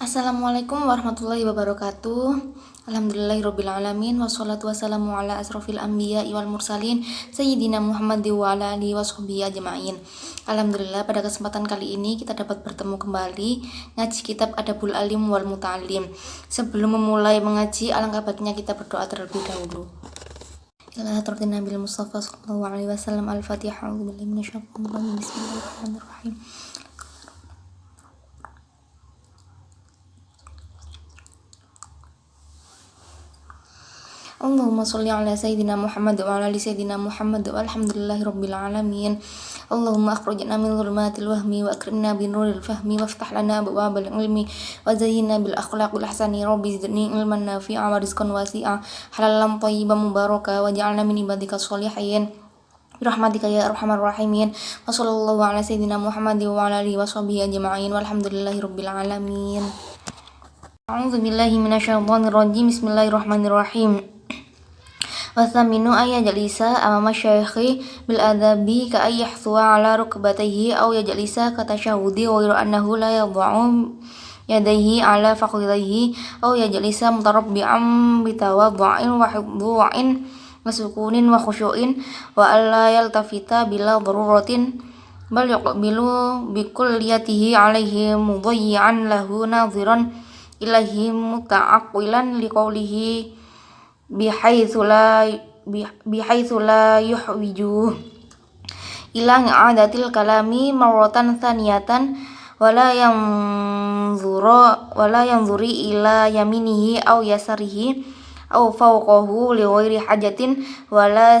Assalamualaikum warahmatullahi wabarakatuh. Alhamdulillahirrabbilalamin. Wassalatu wassalamu ala asrofil anbiya wal mursalin Sayyidina Muhammad wa ala alihi washabihi ajma'in. Alhamdulillah, pada kesempatan kali ini kita dapat bertemu kembali ngaji kitab Adabul Alim wal Muta'alim. Sebelum memulai mengaji, alangkah baiknya kita berdoa terlebih dahulu. Ila hadratin Nabil Mustafa sallallahu alaihi wasallam. Al-Fatihah. A'udzubillahi minasyaitonir rajim. Bismillahirrahmanirrahim. Allahumma sholli ala sayyidina Muhammad wa ala ali sayyidina Muhammad walhamdulillahi rabbil alamin. Allahumma akhrijna min dhulumatil wahmi wa akrimna bi nuril fahmi waftah lana abwaabal ilmi wa zayyinna bil akhlaqil ahsani. Rabbi zidni ilman nafi'a wa rizqan wasi'a halalan thayyiban mubaraka waj'alna min ibadika sholihin birahmatika ya arhamar rahimin. Wa sallallahu ala sayyidina Muhammad wa ala alihi washabihi ajma'in walhamdulillahi rabbil alamin. A'udzu billahi minasyaitonir rajim. Bismillahirrahmanirrahim. Wathaminu ayya jalisa amama syaikhi bil adabi ka ayyahsuwa ala rukbatayhi aw yajlisa ka tashahudi ghairu annahu la yadha'u yadayhi ala fakhidayhi aw yajlisa mutarabbi'an bitawadhu'in wa hiddu'in wa sukunin wa khusyu'in wa alla yaltafita bila daruratin bal yuqbilu bikulliyatihi alaihi mudayyi'an lahu nadhiran ilahi muta'aqqilan liqaulihi bihaitsu la yuhwiju ila i'adatil kalami marratan thaniyatan wala yanzuri ila yaminihi aw yasarihi aw fawqahu li ghairi hajatin wala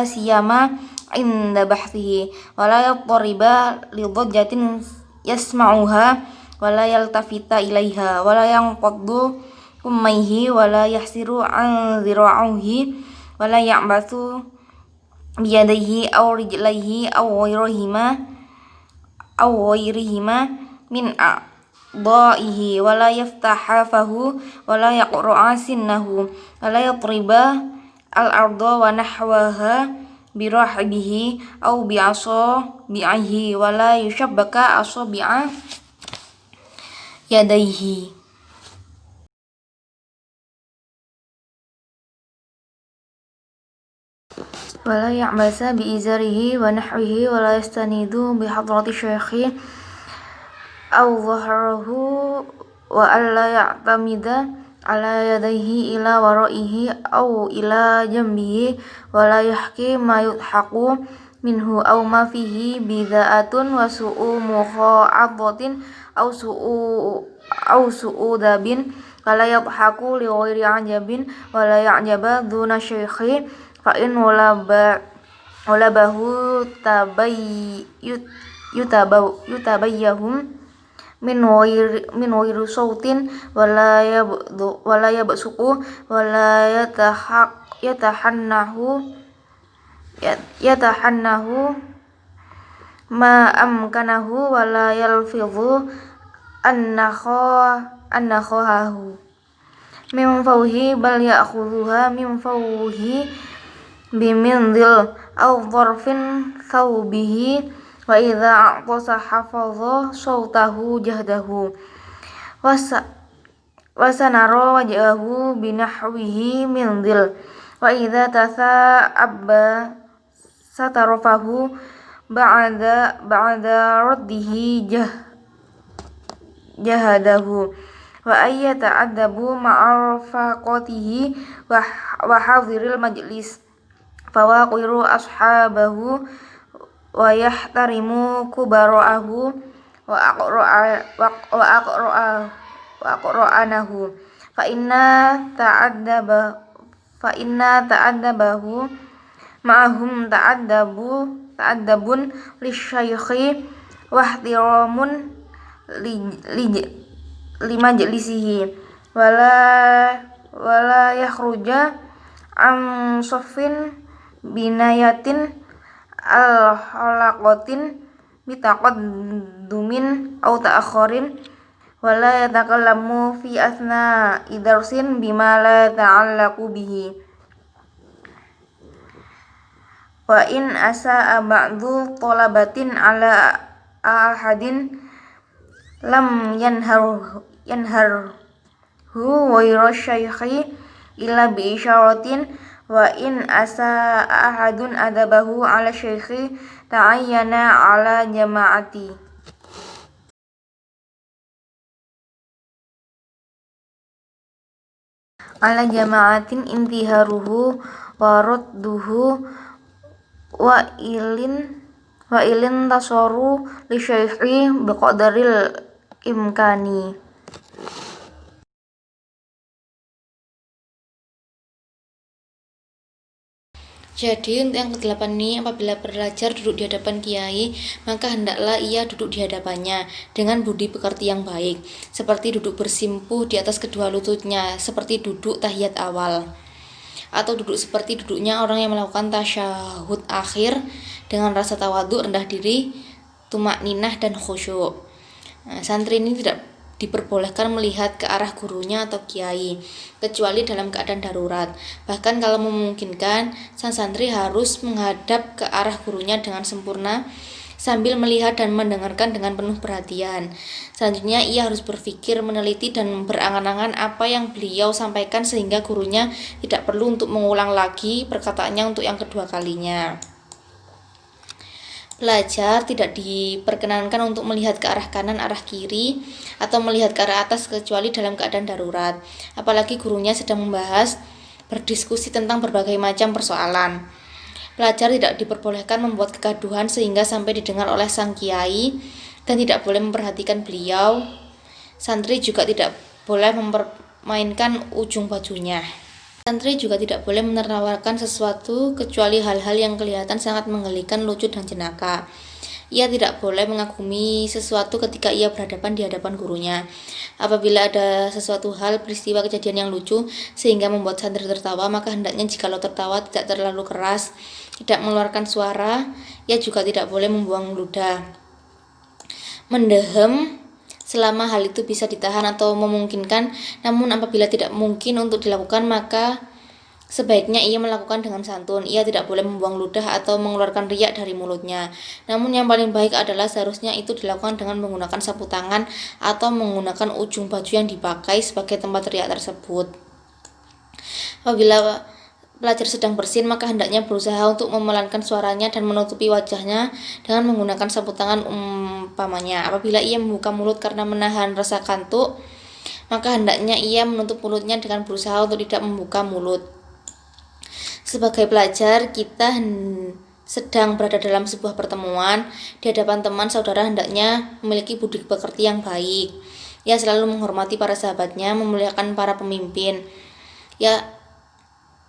siyama inda bahthihi wala yattariba li dhajjatin yasma'uha wala yaltafita ilaiha wala yanqaddu ummaihi wala yahsiru an zira'uhi wala ya'bathu biyadaihi aw rijlaihi aw ghairihima min a'dha'ihi wala yaftahafahu wala yaqra'a sinnahu wala yatriba al-arda wa nahwaha birahibihi aw bi'asabihi wala yushabbaka asabi'a yadaihi wala ya'basa bi izarihi wa nahwihi wala yastanidu bi hadrati syaikhi aw dhahrahu wa alla ya'tamida ala yadayhi ila waraihi aw ila jambihi wala yahki ma yudhaqu minhu aw ma fihi bida'atun wa su'u mukha'adatin aw su'u dabin wala yadhaku li ghairi ajabin wala ya'jaba duna syaikhi fa in walabahu yutabayyahum min ghairi sautin wala yabsuku wala yatahannahu ma amkanahu wala yalfidhu annakhahu min fawhi bal ya'khudhuha min fawhi bimindil aw dharfin thawbihi wa idza a'tasa hafadha sawtahu jahdahu wa sanara wajhahu binahwihi mindil wa idza tasa'abba satarafahu ba'da raddihi jahadahu wa ayyata'addabu ma'arfaqatihi wa hadhiril majlis fawaqiru ashabahu wa yahtarimu kubara'ahu wa aqra'anahu fa inna ta'addabahu ma'ahum ta'addabun lisyaikhi wa ihtiramun li majlisihi wala yakhruja am saffin binayatin al-halaqatin bitaqaddumin aw ta'akhirin wala yatakallamu fi athna idarsin bima la ta'allaqu bihi wa in asa'a ba'du talabatin ala ahadin lam yanharhu ghairu syaikhi illa bi isyaratin wa in asa ahadun adabahu ala syaikhi ta'ayyana ala jama'ati ala jama'atin intiharuhu wa radduhu wa ilin tasoru li syaikhi biqadaril imkani. Jadi untuk yang ke-8 ini, apabila pelajar duduk di hadapan kiai, maka hendaklah ia duduk di hadapannya dengan budi pekerti yang baik, seperti duduk bersimpuh di atas kedua lututnya, seperti duduk tahiyat awal, atau duduk seperti duduknya orang yang melakukan tasyahud akhir dengan rasa tawadhu, rendah diri, tumak ninah dan khusyuk. Santri ini tidak diperbolehkan melihat ke arah gurunya atau kiai, kecuali dalam keadaan darurat. Bahkan kalau memungkinkan, sang santri harus menghadap ke arah gurunya dengan sempurna sambil melihat dan mendengarkan dengan penuh perhatian. Selanjutnya ia harus berpikir, meneliti dan berangan-angan apa yang beliau sampaikan sehingga gurunya tidak perlu untuk mengulang lagi perkataannya untuk yang kedua kalinya. Pelajar tidak diperkenankan untuk melihat ke arah kanan, arah kiri, atau melihat ke arah atas kecuali dalam keadaan darurat. Apalagi gurunya sedang membahas, berdiskusi tentang berbagai macam persoalan. Pelajar tidak diperbolehkan membuat kegaduhan sehingga sampai didengar oleh sang kiai dan tidak boleh memperhatikan beliau. Santri juga tidak boleh mempermainkan ujung bajunya. Santri juga tidak boleh menertawakan sesuatu kecuali hal-hal yang kelihatan sangat menggelikan, lucu, dan jenaka. Ia tidak boleh mengagumi sesuatu ketika ia berhadapan di hadapan gurunya. Apabila ada sesuatu hal, peristiwa, kejadian yang lucu sehingga membuat santri tertawa, maka hendaknya jikalau tertawa tidak terlalu keras, tidak mengeluarkan suara. Ia juga tidak boleh membuang ludah, mendehem selama hal itu bisa ditahan atau memungkinkan. Namun apabila tidak mungkin untuk dilakukan, maka sebaiknya ia melakukan dengan santun. Ia tidak boleh membuang ludah atau mengeluarkan riak dari mulutnya. Namun yang paling baik adalah seharusnya itu dilakukan dengan menggunakan sapu tangan atau menggunakan ujung baju yang dipakai sebagai tempat riak tersebut. Apabila pelajar sedang bersin, maka hendaknya berusaha untuk memelankan suaranya dan menutupi wajahnya dengan menggunakan sapu tangan umpamanya. Apabila ia membuka mulut karena menahan rasa kantuk, maka hendaknya ia menutup mulutnya dengan berusaha untuk tidak membuka mulut. Sebagai pelajar, kita sedang berada dalam sebuah pertemuan di hadapan teman saudara, hendaknya memiliki budi pekerti yang baik. Ia selalu menghormati para sahabatnya, memuliakan para pemimpin,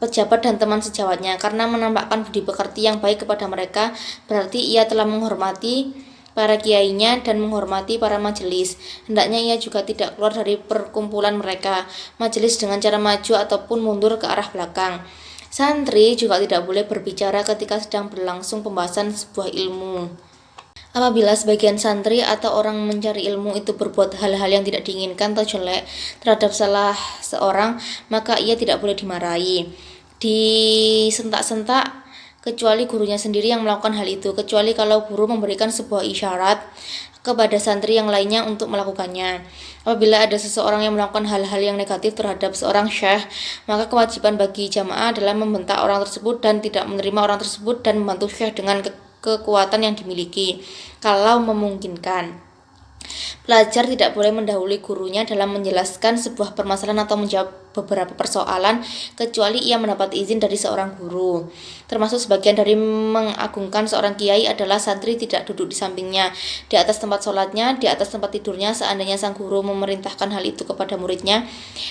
pejabat dan teman sejawatnya. Karena menampakkan budi pekerti yang baik kepada mereka, berarti ia telah menghormati para kiainya dan menghormati para majelis. Hendaknya ia juga tidak keluar dari perkumpulan mereka, majelis, dengan cara maju ataupun mundur ke arah belakang. Santri juga tidak boleh berbicara ketika sedang berlangsung pembahasan sebuah ilmu. Apabila sebagian santri atau orang mencari ilmu itu berbuat hal-hal yang tidak diinginkan atau jelek terhadap salah seorang, maka ia tidak boleh dimarahi, disentak-sentak, kecuali gurunya sendiri yang melakukan hal itu, kecuali kalau guru memberikan sebuah isyarat kepada santri yang lainnya untuk melakukannya. Apabila ada seseorang yang melakukan hal-hal yang negatif terhadap seorang syekh, maka kewajiban bagi jamaah adalah membentak orang tersebut dan tidak menerima orang tersebut dan membantu syekh dengan kekuatan yang dimiliki kalau memungkinkan. Pelajar tidak boleh mendahului gurunya dalam menjelaskan sebuah permasalahan atau menjawab beberapa persoalan kecuali ia mendapat izin dari seorang guru. Termasuk sebagian dari mengagungkan seorang kiai adalah santri tidak duduk di sampingnya, di atas tempat sholatnya, di atas tempat tidurnya. Seandainya sang guru memerintahkan hal itu kepada muridnya,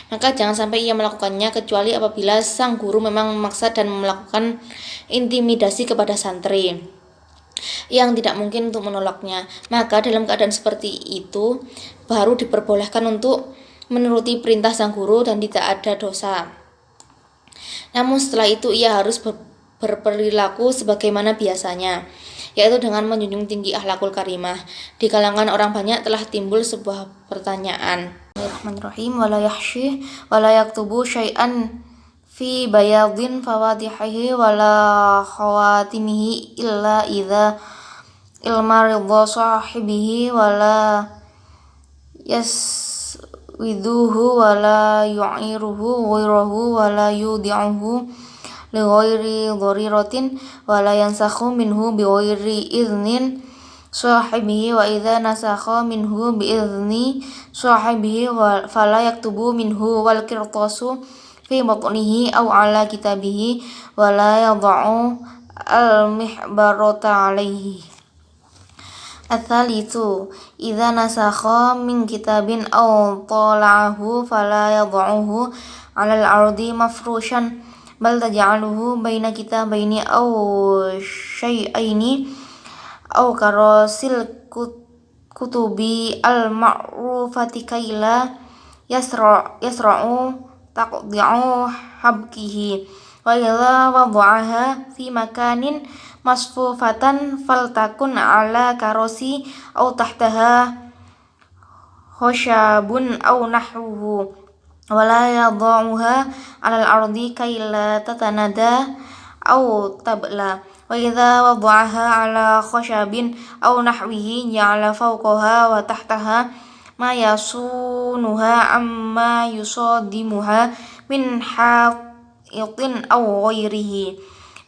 maka jangan sampai ia melakukannya kecuali apabila sang guru memang memaksa dan melakukan intimidasi kepada santri yang tidak mungkin untuk menolaknya. Maka dalam keadaan seperti itu baru diperbolehkan untuk menuruti perintah sang guru dan tidak ada dosa. Namun setelah itu ia harus berperilaku sebagaimana biasanya, yaitu dengan menjunjung tinggi akhlakul karimah. Di kalangan orang banyak telah timbul sebuah pertanyaan. Bismillahirrahmanirrahim. Wala yahsyih wala yaktubu syai'an fi bayadin fawadihihi wala khawatimihi illa idza ilma ridha sahibihi wala yaswiduhu wala yu'iruhu ghairahu wala yudi'uhu li ghairi dhariratin wala yansakhu minhu bi ghairi idhnin sahibihi wa idza nasakha minhu bi idzni sahibihi fala yaktubu minhu wal qirtasu fi batnihi aw ala kitabihi wala yad'u al mihbarata alaihi. Ats-tsalitsu idza nasakha min kitabin aw tala'ahu fala yad'uhu 'alal ardi mafrushan bal taj'aluhu baina kitabaini aw syai'aini aw karasil kutubi al ma'rufati kaila yasra'u taqdi'u habkihi wa idza wada'aha fi makanin masfufatan faltakun ala karosi au tahtaha khoshabun au nahruhu wala yadha'uha alal ardi kaila tatanada au tabla wa idza wada'aha ala khoshabin au nahwihi ja'ala fawqaha wa tahtaha ma yasunuha amma yusadimuha min ha'itin au ghairihi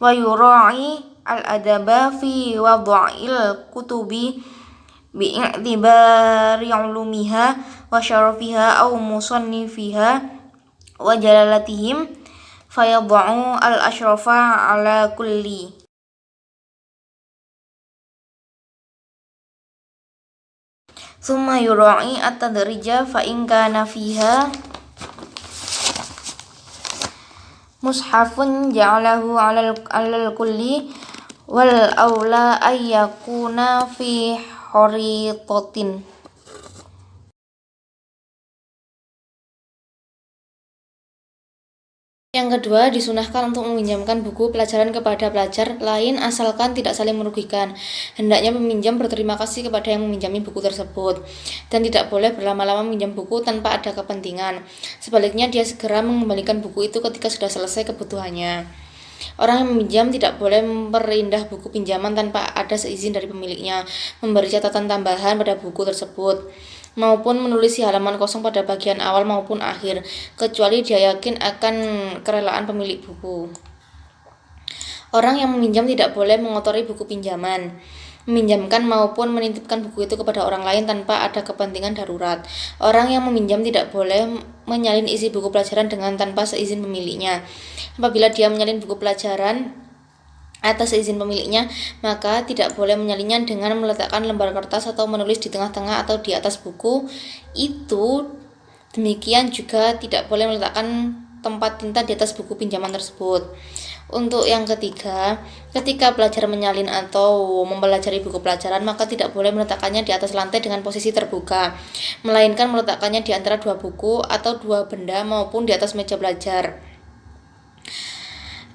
wa yura'i al-adaba fi wad'il kutubi bi'tibari ulumiha wa syarafiha aw musannifiha wa jalalatihim fayad'u al-ashrafa ala kulli. Thumma yura'i at-tadrija fa in kana fiha mushafun ja'alahu alal kulli wal aula ayyakuna fi horitotin. Yang kedua, disunahkan untuk meminjamkan buku pelajaran kepada pelajar lain asalkan tidak saling merugikan. Hendaknya peminjam berterima kasih kepada yang meminjami buku tersebut dan tidak boleh berlama-lama meminjam buku tanpa ada kepentingan. Sebaliknya, dia segera mengembalikan buku itu ketika sudah selesai kebutuhannya. Orang yang meminjam tidak boleh memperindah buku pinjaman tanpa ada seizin dari pemiliknya, memberi catatan tambahan pada buku tersebut, maupun menulis halaman kosong pada bagian awal maupun akhir, kecuali dia yakin akan kerelaan pemilik buku. Orang yang meminjam tidak boleh mengotori buku pinjaman, meminjamkan maupun menitipkan buku itu kepada orang lain tanpa ada kepentingan darurat. Orang yang meminjam tidak boleh menyalin isi buku pelajaran dengan tanpa seizin pemiliknya. Apabila dia menyalin buku pelajaran atas seizin pemiliknya, maka tidak boleh menyalinnya dengan meletakkan lembar kertas atau menulis di tengah-tengah atau di atas buku itu. Demikian juga tidak boleh meletakkan tempat tinta di atas buku pinjaman tersebut. Untuk yang ketiga, ketika pelajar menyalin atau mempelajari buku pelajaran, maka tidak boleh meletakkannya di atas lantai dengan posisi terbuka, melainkan meletakkannya di antara dua buku atau dua benda maupun di atas meja belajar,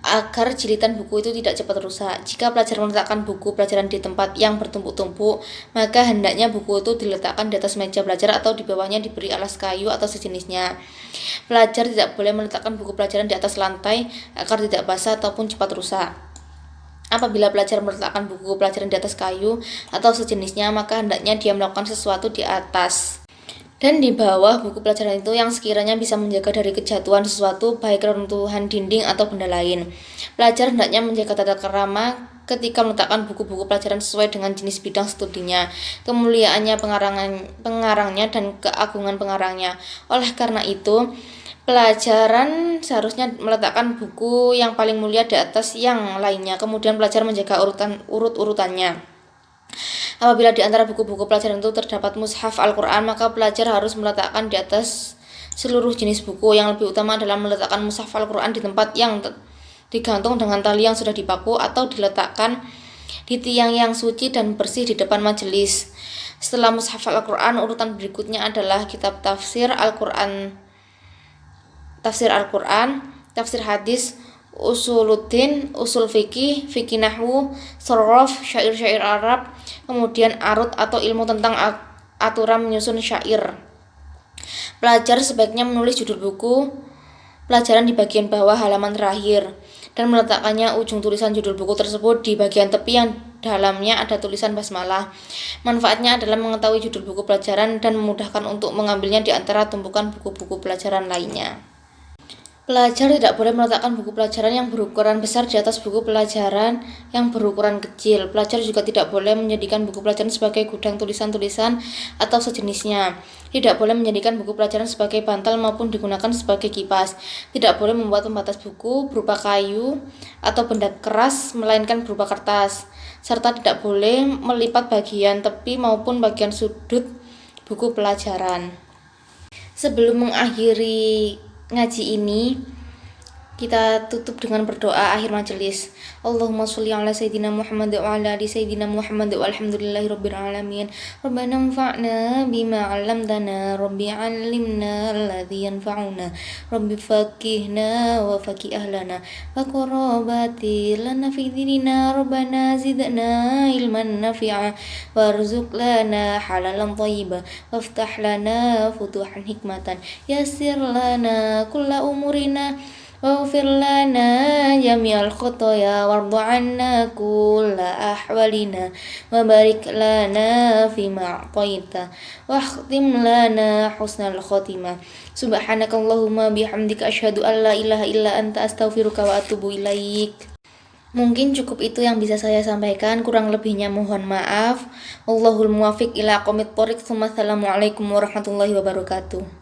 agar jilitan buku itu tidak cepat rusak. Jika pelajar meletakkan buku pelajaran di tempat yang bertumpuk-tumpuk, maka hendaknya buku itu diletakkan di atas meja belajar atau di bawahnya diberi alas kayu atau sejenisnya. Pelajar tidak boleh meletakkan buku pelajaran di atas lantai agar tidak basah ataupun cepat rusak. Apabila pelajar meletakkan buku pelajaran di atas kayu atau sejenisnya, maka hendaknya dia melakukan sesuatu di atas dan di bawah buku pelajaran itu yang sekiranya bisa menjaga dari kejatuhan sesuatu, baik reruntuhan dinding atau benda lain. Pelajar hendaknya menjaga tata krama ketika meletakkan buku-buku pelajaran sesuai dengan jenis bidang studinya, kemuliaannya pengarangnya dan keagungan pengarangnya. Oleh karena itu, pelajaran seharusnya meletakkan buku yang paling mulia di atas yang lainnya. Kemudian pelajar menjaga urut-urutannya. Apabila di antara buku-buku pelajaran itu terdapat mushaf Al-Quran, maka pelajar harus meletakkan di atas seluruh jenis buku. Yang lebih utama adalah meletakkan mushaf Al-Quran di tempat yang digantung dengan tali yang sudah dipaku atau diletakkan di tiang yang suci dan bersih di depan majelis. Setelah mushaf Al-Quran, urutan berikutnya adalah kitab tafsir Al-Quran, tafsir hadis, usuluddin, usul fikih, fikih nahwu, sorof, syair-syair Arab, kemudian arut atau ilmu tentang aturan menyusun syair. Pelajar sebaiknya menulis judul buku pelajaran di bagian bawah halaman terakhir dan meletakkannya ujung tulisan judul buku tersebut di bagian tepi yang dalamnya ada tulisan basmalah. Manfaatnya adalah mengetahui judul buku pelajaran dan memudahkan untuk mengambilnya di antara tumpukan buku-buku pelajaran lainnya. Pelajar tidak boleh meletakkan buku pelajaran yang berukuran besar di atas buku pelajaran yang berukuran kecil. Pelajar juga tidak boleh menjadikan buku pelajaran sebagai gudang tulisan-tulisan atau sejenisnya. Tidak boleh menjadikan buku pelajaran sebagai bantal maupun digunakan sebagai kipas. Tidak boleh membuat pembatas buku berupa kayu atau benda keras, melainkan berupa kertas. Serta tidak boleh melipat bagian tepi maupun bagian sudut buku pelajaran. Sebelum mengakhiri ngaji ini, kita tutup dengan berdoa akhir majelis. Allahumma sholli ala sayyidina Muhammad wa ala ali sayyidina Muhammad walhamdulillahi rabbil alamin. Rabbana anfa'na bima 'allamtana, rabbi 'allimna alladhi yanfa'una, rabbi faqihna wa faqih ahlana wa qarabati lana fi dinina, rabbana zidna ilman nafi'a warzuq lana halalan thayyiban waftah lana futuhan hikmatan yassir lana kulla umurina waghfir lana jami'al khotoya wardu anna kulla ahwalina wa barik lana fima a'taita wa khtim lana husnal khotimah. Subhanakallahumma bihamdika asyhadu an la ilaha illa anta astaghfiruka wa atubu ilaik. Mungkin cukup itu yang bisa saya sampaikan, kurang lebihnya mohon maaf. Wallahul muwaffiq ila aqwamit thoriq. Assalamualaikum warahmatullahi wabarakatuh.